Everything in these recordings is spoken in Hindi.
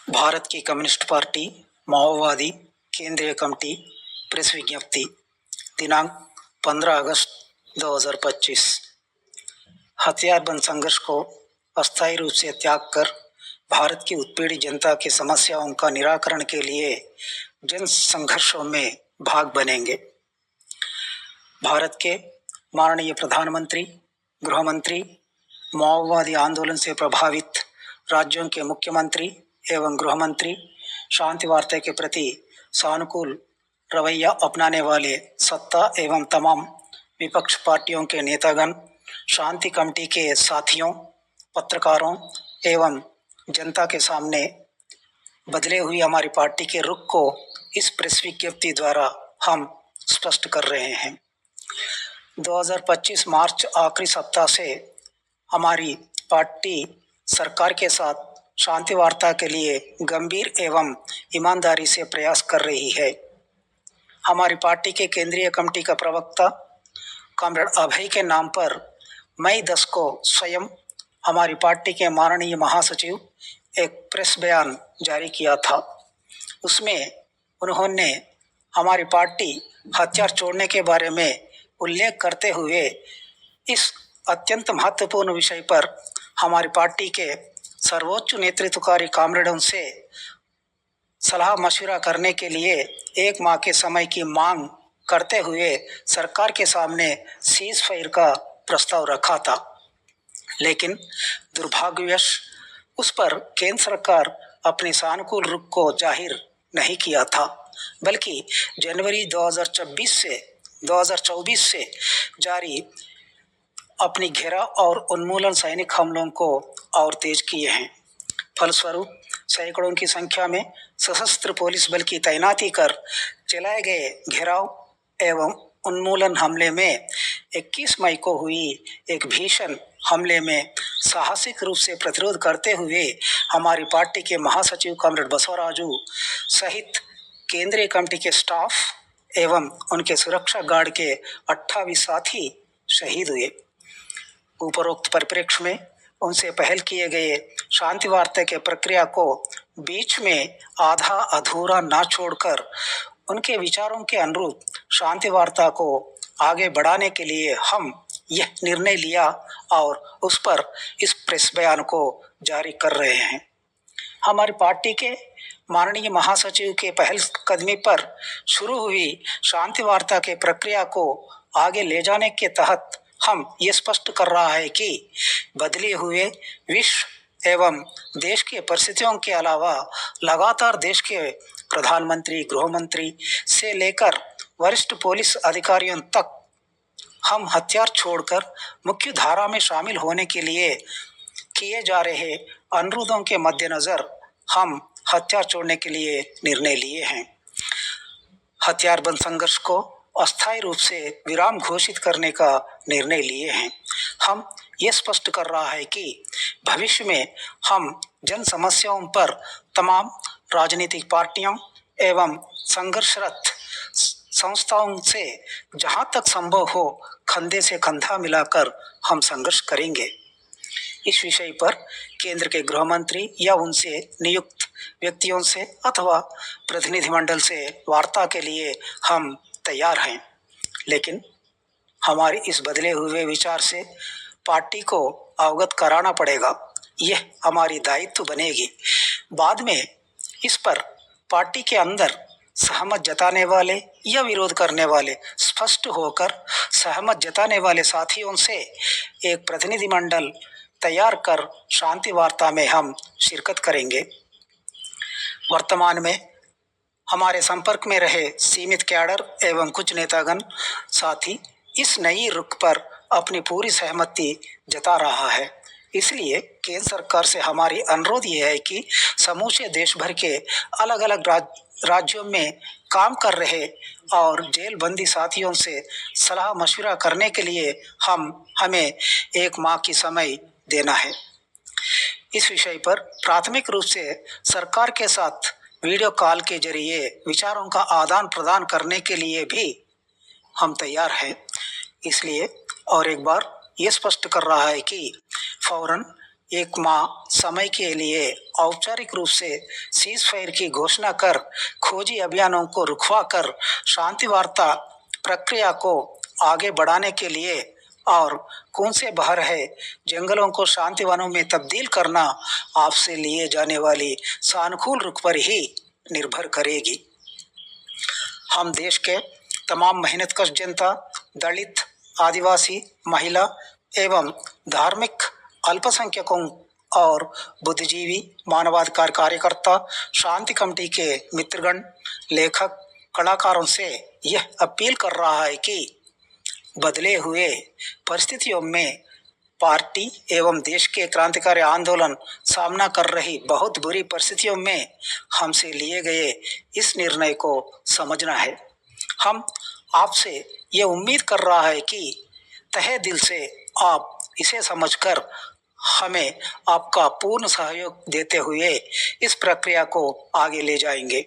भारत की कम्युनिस्ट पार्टी माओवादी केंद्रीय कमेटी प्रेस विज्ञप्ति दिनांक 15 अगस्त 2025। हथियारबंद संघर्ष को अस्थायी रूप से त्याग कर भारत की उत्पीड़ित जनता की समस्याओं का निराकरण के लिए जन संघर्षों में भाग बनेंगे। भारत के माननीय प्रधानमंत्री, गृह मंत्री, माओवादी आंदोलन से प्रभावित राज्यों के मुख्यमंत्री एवं गृह मंत्री, शांति वार्ता के प्रति सानुकूल रवैया अपनाने वाले सत्ता एवं तमाम विपक्ष पार्टियों के नेतागण, शांति कमेटी के साथियों, पत्रकारों एवं जनता के सामने बदले हुई हमारी पार्टी के रुख को इस प्रेस विज्ञप्ति द्वारा हम स्पष्ट कर रहे हैं। 2025 मार्च आखिरी सप्ताह से हमारी पार्टी सरकार के साथ शांति वार्ता के लिए गंभीर एवं ईमानदारी से प्रयास कर रही है। हमारी पार्टी के केंद्रीय कमेटी का प्रवक्ता कॉमरेड अभय के नाम पर मई 10 को स्वयं हमारी पार्टी के माननीय महासचिव एक प्रेस बयान जारी किया था। उसमें उन्होंने हमारी पार्टी हथियार छोड़ने के बारे में उल्लेख करते हुए इस अत्यंत महत्वपूर्ण विषय पर हमारी पार्टी के सर्वोच्च नेतृत्वकारी कॉमरेडों से सलाह मशविरा करने के लिए 1 माह के समय की मांग करते हुए सरकार के सामने सीज फायर का प्रस्ताव रखा था, लेकिन दुर्भाग्यवश उस पर केंद्र सरकार अपने सानुकूल रुख को जाहिर नहीं किया था, बल्कि जनवरी 2024 से जारी अपनी घेराव और उन्मूलन सैनिक हमलों को और तेज किए हैं। फलस्वरूप सैकड़ों की संख्या में सशस्त्र पुलिस बल की तैनाती कर चलाए गए घेराव एवं उन्मूलन हमले में 21 मई को हुई एक भीषण हमले में साहसिक रूप से प्रतिरोध करते हुए हमारी पार्टी के महासचिव कॉमरेड बसवराजू सहित केंद्रीय कमेटी के स्टाफ एवं उनके सुरक्षा गार्ड के 28 साथी शहीद हुए। उपरोक्त परिप्रेक्ष्य में उनसे पहल किए गए शांति वार्ता के प्रक्रिया को बीच में आधा अधूरा ना छोड़कर उनके विचारों के अनुरूप शांति वार्ता को आगे बढ़ाने के लिए हम यह निर्णय लिया और उस पर इस प्रेस बयान को जारी कर रहे हैं। हमारी पार्टी के माननीय महासचिव के पहल कदमी पर शुरू हुई शांति वार्ता के प्रक्रिया को आगे ले जाने के तहत हम ये स्पष्ट कर रहा है कि बदले हुए विश्व एवं देश के परिस्थितियों के अलावा लगातार देश के प्रधानमंत्री, गृह मंत्री से लेकर वरिष्ठ पुलिस अधिकारियों तक हम हथियार छोड़कर मुख्य धारा में शामिल होने के लिए किए जा रहे अनुरोधों के मद्देनजर हम हथियार छोड़ने के लिए निर्णय लिए हैं। हथियारबंद संघर्ष को अस्थायी रूप से विराम घोषित करने का निर्णय लिए हैं। हम ये स्पष्ट कर रहा है कि भविष्य में हम जन समस्याओं पर तमाम राजनीतिक पार्टियों एवं संघर्षरत संस्थाओं से जहां तक संभव हो कंधे से कंधा मिलाकर हम संघर्ष करेंगे। इस विषय पर केंद्र के गृह मंत्री या उनसे नियुक्त व्यक्तियों से अथवा प्रतिनिधिमंडल से वार्ता के लिए हम तैयार हैं, लेकिन हमारे इस बदले हुए विचार से पार्टी को अवगत कराना पड़ेगा। यह हमारी दायित्व बनेगी। बाद में इस पर पार्टी के अंदर सहमत जताने वाले या विरोध करने वाले स्पष्ट होकर सहमत जताने वाले साथियों से एक प्रतिनिधिमंडल तैयार कर शांति वार्ता में हम शिरकत करेंगे। वर्तमान में हमारे संपर्क में रहे सीमित कैडर एवं कुछ नेतागण साथी इस नई रुख पर अपनी पूरी सहमति जता रहा है। इसलिए केंद्र सरकार से हमारी अनुरोध ये है कि समूचे देश भर के अलग अलग राज्यों में काम कर रहे और जेल बंदी साथियों से सलाह मशविरा करने के लिए हमें 1 माह की समय देना है। इस विषय पर प्राथमिक रूप से सरकार के साथ वीडियो कॉल के जरिए विचारों का आदान प्रदान करने के लिए भी हम तैयार हैं। इसलिए और एक बार ये स्पष्ट कर रहा है कि फौरन एक माह समय के लिए औपचारिक रूप से सीज फायर की घोषणा कर खोजी अभियानों को रुकवा कर शांति वार्ता प्रक्रिया को आगे बढ़ाने के लिए और कौन से बाहर है जंगलों को शांति वनों में तब्दील करना आपसे लिए जाने वाली सानुकूल रुख पर ही निर्भर करेगी। हम देश के तमाम मेहनतकश जनता, दलित, आदिवासी, महिला एवं धार्मिक अल्पसंख्यकों और बुद्धिजीवी, मानवाधिकार कार्यकर्ता, शांति कमेटी के मित्रगण, लेखक, कलाकारों से यह अपील कर रहा है कि बदले हुए परिस्थितियों में पार्टी एवं देश के क्रांतिकारी आंदोलन सामना कर रही बहुत बुरी परिस्थितियों में हमसे लिए गए इस निर्णय को समझना है। हम आपसे ये उम्मीद कर रहा है कि तहे दिल से आप इसे समझकर हमें आपका पूर्ण सहयोग देते हुए इस प्रक्रिया को आगे ले जाएंगे।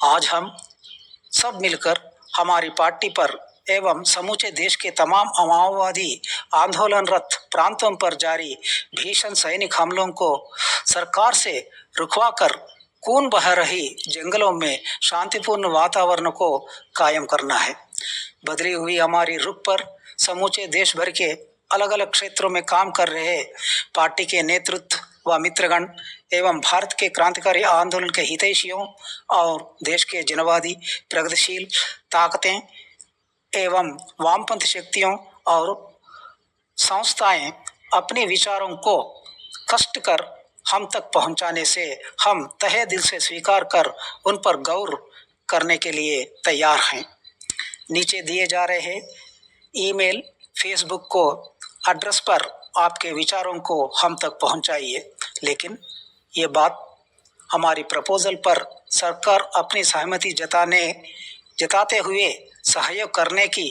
आज हम सब मिलकर हमारी पार्टी पर एवं समूचे देश के तमाम माओवादी आंदोलनरत प्रांतों पर जारी भीषण सैनिक हमलों को सरकार से रुकवाकर खून बह रही जंगलों में शांतिपूर्ण वातावरण को कायम करना है। बदली हुई हमारी रुख पर समूचे देश भर के अलग अलग क्षेत्रों में काम कर रहे पार्टी के नेतृत्व व मित्रगण एवं भारत के क्रांतिकारी आंदोलन के हितैषियों और देश के जनवादी प्रगतिशील ताकतें एवं वामपंथी शक्तियों और संस्थाएं अपने विचारों को कष्ट कर हम तक पहुंचाने से हम तहे दिल से स्वीकार कर उन पर गौर करने के लिए तैयार हैं। नीचे दिए जा रहे ईमेल, फेसबुक को एड्रेस पर आपके विचारों को हम तक पहुंचाइए। लेकिन ये बात हमारी प्रपोजल पर सरकार अपनी सहमति जताते हुए सहयोग करने की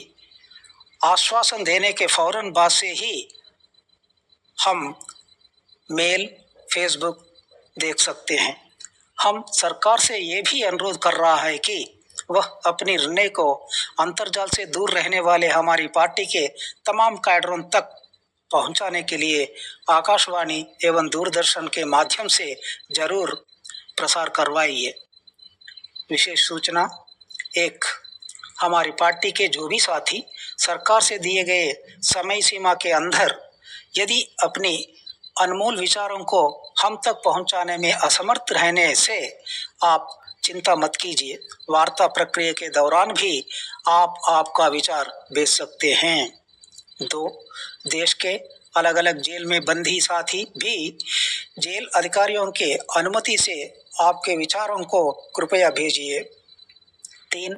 आश्वासन देने के फौरन बाद से ही हम मेल, फेसबुक देख सकते हैं। हम सरकार से ये भी अनुरोध कर रहा है कि वह अपनी निर्णय को अंतर्जाल से दूर रहने वाले हमारी पार्टी के तमाम कैडरों तक पहुंचाने के लिए आकाशवाणी एवं दूरदर्शन के माध्यम से जरूर प्रसार करवाइए। विशेष सूचना: 1. हमारी पार्टी के जो भी साथी सरकार से दिए गए समय सीमा के अंदर यदि अपनी अनमोल विचारों को हम तक पहुंचाने में असमर्थ रहने से आप चिंता मत कीजिए। वार्ता प्रक्रिया के दौरान भी आप आपका विचार भेज सकते हैं। 2. देश के अलग अलग जेल में बंदी साथी भी जेल अधिकारियों के अनुमति से आपके विचारों को कृपया भेजिए। 3.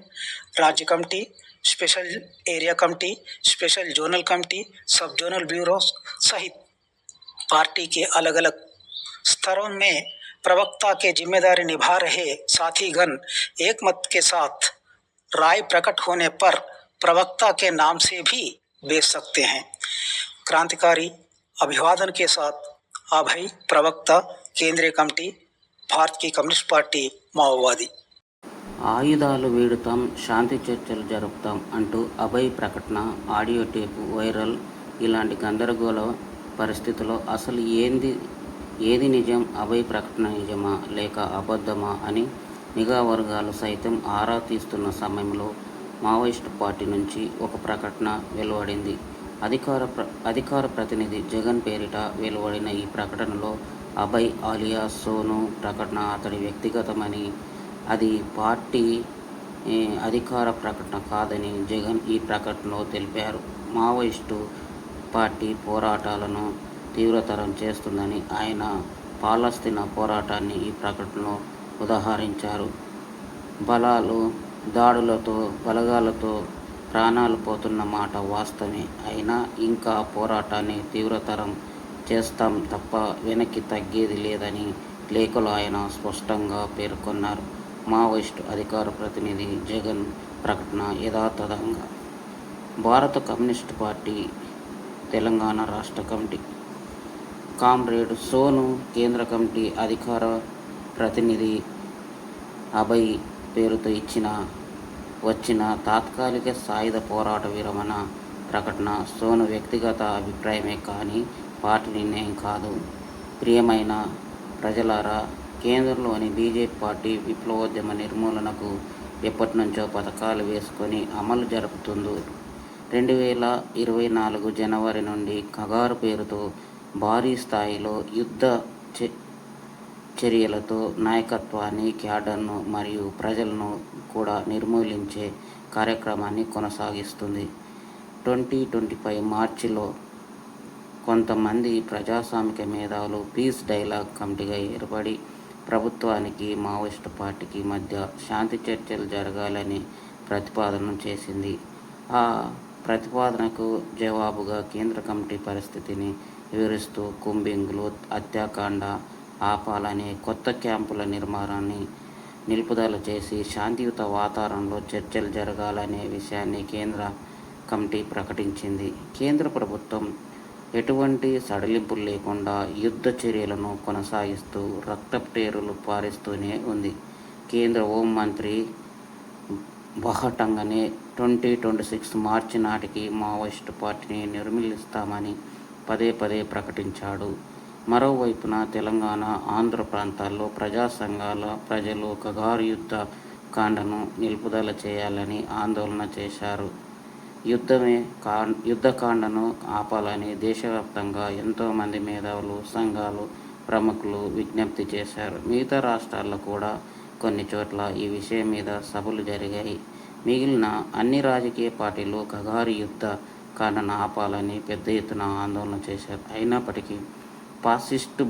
राज्य committee, special area committee, special zonal committee, सब जोनल ब्यूरो सहित पार्टी के अलग अलग स्तरों में प्रवक्ता के जिम्मेदारी निभा रहे साथीगण एक मत के साथ राय प्रकट होने पर प्रवक्ता के नाम से भी भेज सकते हैं। क्रांतिकारी अभिवादन के साथ अभय, प्रवक्ता, केंद्रीय कमेटी, भारत की कम्युनिस्ट पार्टी माओवादी। ఆయుధాలు వీడుతాం, శాంతి చర్చలు జరుపుతాం అంటూ అభయ్ ప్రకటన, ఆడియో టేపు వైరల్. ఇలాంటి గందరగోళ పరిస్థితుల్లో అసలు ఏది నిజం? అభయ్ ప్రకటన నిజమా లేక అబద్ధమా అని నిఘా వర్గాలు సైతం ఆరా తీస్తున్న సమయంలో మావోయిస్టు పార్టీ నుంచి ఒక ప్రకటన వెలువడింది. అధికార ప్రతినిధి జగన్ పేరిట వెలువడిన ఈ ప్రకటనలో అభయ్ ఆలియా సోను ప్రకటన అతడి వ్యక్తిగతమని, అది పార్టీ అధికార ప్రకటన కాదని జగన్ ఈ ప్రకటనలో తెలిపారు. మావోయిస్టు పార్టీ పోరాటాలను తీవ్రతరం చేస్తుందని ఆయన పాలస్తీనా పోరాటాన్ని ఈ ప్రకటనలో ఉదహరించారు. బలగాలతో ప్రాణాలు పోతున్న మాట వాస్తవమే. అయినా ఇంకా పోరాటాన్ని తీవ్రతరం చేస్తాం తప్ప వెనక్కి తగ్గేది లేదని లేఖలో ఆయన స్పష్టంగా పేర్కొన్నారు. మావోయిస్టు అధికార ప్రతినిధి జగన్ ప్రకటన యథాతథంగా. భారత కమ్యూనిస్టు పార్టీ తెలంగాణ రాష్ట్ర కమిటీ కామ్రేడ్ సోను, కేంద్ర కమిటీ అధికార ప్రతినిధి అభయ్ పేరుతో వచ్చిన తాత్కాలిక సాయుధ పోరాట విరమణ ప్రకటన సోను వ్యక్తిగత అభిప్రాయమే కానీ పార్టీ నిర్ణయం కాదు. ప్రియమైన ప్రజలారా, కేంద్రంలోని బీజేపీ పార్టీ విప్లవోద్యమ నిర్మూలనకు ఎప్పటినుంచో పథకాలు వేసుకొని అమలు జరుపుతుందో 2024 జనవరి నుండి కగారు పేరుతో భారీ స్థాయిలో యుద్ధ చర్యలతో నాయకత్వాన్ని, క్యాడర్ను మరియు ప్రజలను కూడా నిర్మూలించే కార్యక్రమాన్ని కొనసాగిస్తుంది. 2025 మార్చిలో కొంతమంది ప్రజాస్వామిక మేధావులు పీస్ డైలాగ్ కమిటీగా ఏర్పడి ప్రభుత్వానికి, మావోయిస్టు పార్టీకి మధ్య శాంతి చర్చలు జరగాలని ప్రతిపాదన చేసింది. ఆ ప్రతిపాదనకు జవాబుగా కేంద్ర కమిటీ పరిస్థితిని వివరిస్తూ కుంభింగ్లు, హత్యాకాండ ఆపాలనే కొత్త క్యాంపుల నిర్మాణాన్ని నిలుపుదల చేసి శాంతియుత వాతావరణంలో చర్చలు జరగాలనే విషయాన్ని కేంద్ర కమిటీ ప్రకటించింది. కేంద్ర ప్రభుత్వం ఎటువంటి సడలింపులు లేకుండా యుద్ధ చర్యలను కొనసాగిస్తూ రక్తపోటేరులు పారిస్తూనే ఉంది. కేంద్ర హోంమంత్రి బహటంగానే 2026 మార్చి నాటికి మావోయిస్టు పార్టీని నిర్మూలిస్తామని పదే పదే ప్రకటించాడు. మరోవైపున తెలంగాణ, ఆంధ్ర ప్రాంతాల్లో ప్రజా సంఘాల ప్రజలు కగారు యుద్ధ కాండను నిలుపుదల చేయాలని ఆందోళన చేశారు. యుద్ధకాండను ఆపాలని దేశవ్యాప్తంగా ఎంతోమంది మేధావులు, సంఘాలు, ప్రముఖులు విజ్ఞప్తి చేశారు. మిగతా రాష్ట్రాల్లో కూడా కొన్ని చోట్ల ఈ విషయం మీద సభలు జరిగాయి. మిగిలిన అన్ని రాజకీయ పార్టీలు కగారు యుద్ధ కాండను ఆపాలని పెద్ద ఎత్తున ఆందోళన చేశారు. అయినప్పటికీ ఫాసిస్టు